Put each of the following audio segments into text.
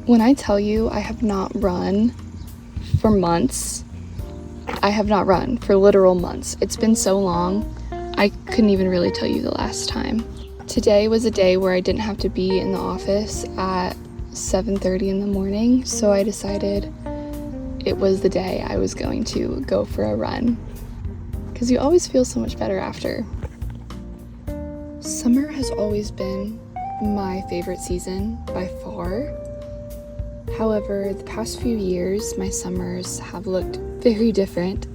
When I tell you I have not run for months, I have not run for literal months. It's been so long, I couldn't even really tell you the last time. Today was a day where I didn't have to be in the office at 7:30 in the morning, so I decided it was the day I was going to go for a run, because you always feel so much better after. Summer has always been my favorite season by far. However, the past few years, my summers have looked very different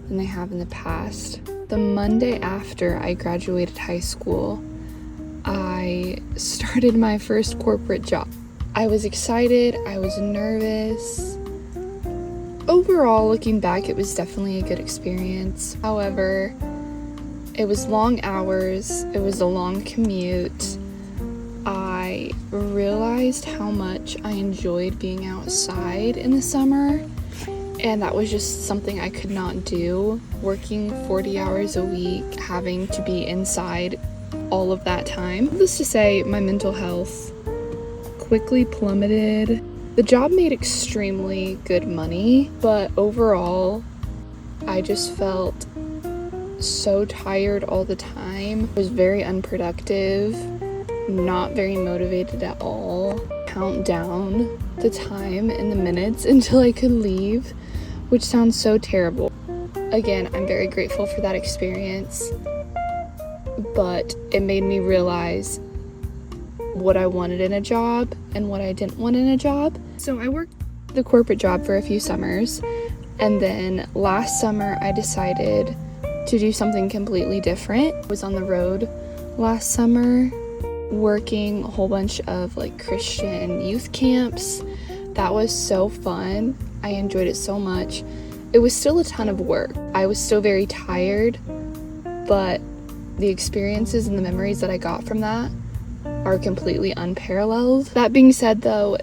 than they have in the past. The Monday after I graduated high school, I started my first corporate job. I was excited, I was nervous. Overall, looking back, it was definitely a good experience. However, it was long hours, it was a long commute. I realized how much I enjoyed being outside in the summer, and that was just something I could not do. Working 40 hours a week, having to be inside all of that time. Needless to say, my mental health quickly plummeted. The job made extremely good money, but overall, I just felt so tired all the time. I was very unproductive, not very motivated at all. Count down the time and the minutes until I could leave, which sounds so terrible. Again, I'm very grateful for that experience, but it made me realize what I wanted in a job and what I didn't want in a job. So I worked the corporate job for a few summers, and then last summer I decided to do something completely different. I was on the road last summer working a whole bunch of like Christian youth camps. That was so fun. I enjoyed it so much. It was still a ton of work. I was still very tired, but the experiences and the memories that I got from that are completely unparalleled. That being said though,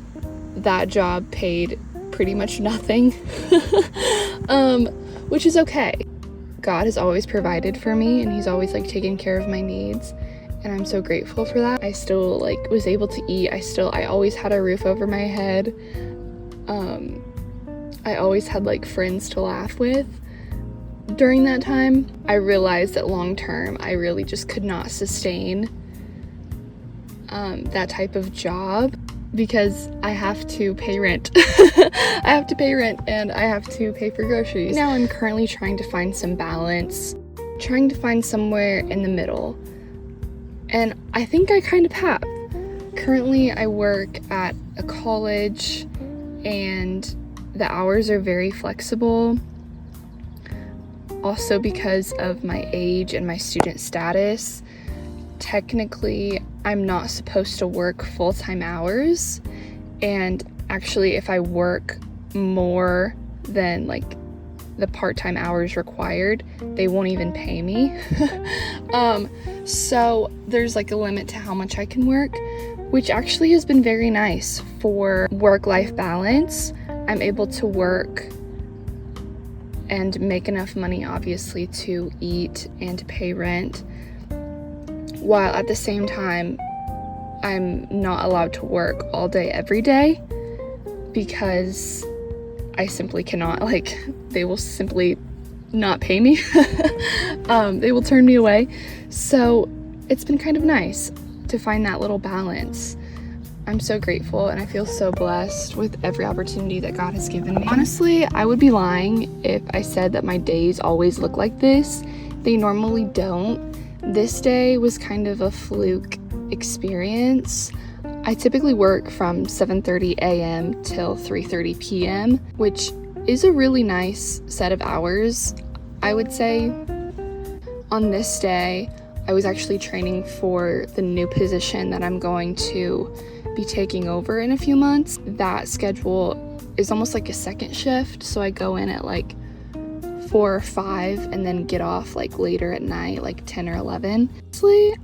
that job paid pretty much nothing, which is okay. God has always provided for me, and he's always like taken care of my needs, and I'm so grateful for that. I still like was able to eat. I always had a roof over my head. I always had like friends to laugh with during that time. I realized that long term I really just could not sustain that type of job, because I have to pay rent. I have to pay rent and I have to pay for groceries. Now I'm currently trying to find some balance, trying to find somewhere in the middle. And I think I kind of have. Currently I work at a college and the hours are very flexible. Also, because of my age and my student status, technically I'm not supposed to work full-time hours, and actually if I work more than like the part-time hours required, they won't even pay me. So there's like a limit to how much I can work, which actually has been very nice for work-life balance. I'm able to work and make enough money, obviously, to eat and to pay rent, while at the same time I'm not allowed to work all day every day, because I simply cannot. Like, they will simply not pay me. They will turn me away. So it's been kind of nice to find that little balance. I'm so grateful, and I feel so blessed with every opportunity that God has given me. Honestly, I would be lying if I said that my days always look like this. They normally don't. This day was kind of a fluke experience. I typically work from 7:30 a.m. till 3:30 p.m., which is a really nice set of hours, I would say. On this day, I was actually training for the new position that I'm going to be taking over in a few months. That schedule is almost like a second shift, so I go in at like 4 or 5 and then get off like later at night, like 10 or 11. Honestly,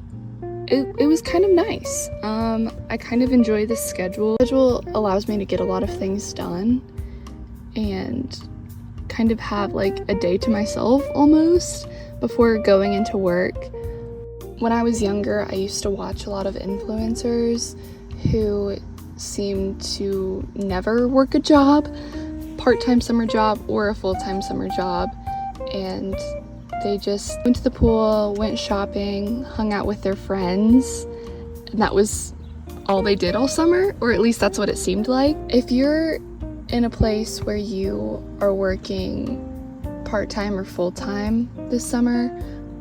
it was kind of nice. I kind of enjoy this schedule. The schedule allows me to get a lot of things done and kind of have like a day to myself almost before going into work. When I was younger, I used to watch a lot of influencers who seem to never work a job, part-time summer job or a full-time summer job, and they just went to the pool, went shopping, hung out with their friends, and that was all they did all summer, or at least that's what it seemed like. If you're in a place where you are working part-time or full-time this summer,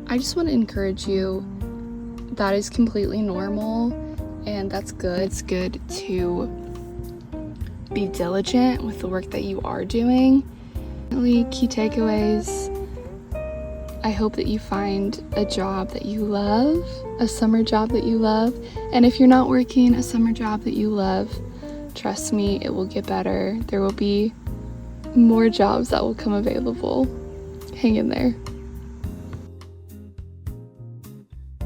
I just want to encourage you, that is completely normal, and that's good. It's good to be diligent with the work that you are doing. Key takeaways: I hope that you find a job that you love, a summer job that you love, and if you're not working a summer job that you love, trust me, it will get better. There will be more jobs that will come available. Hang in there.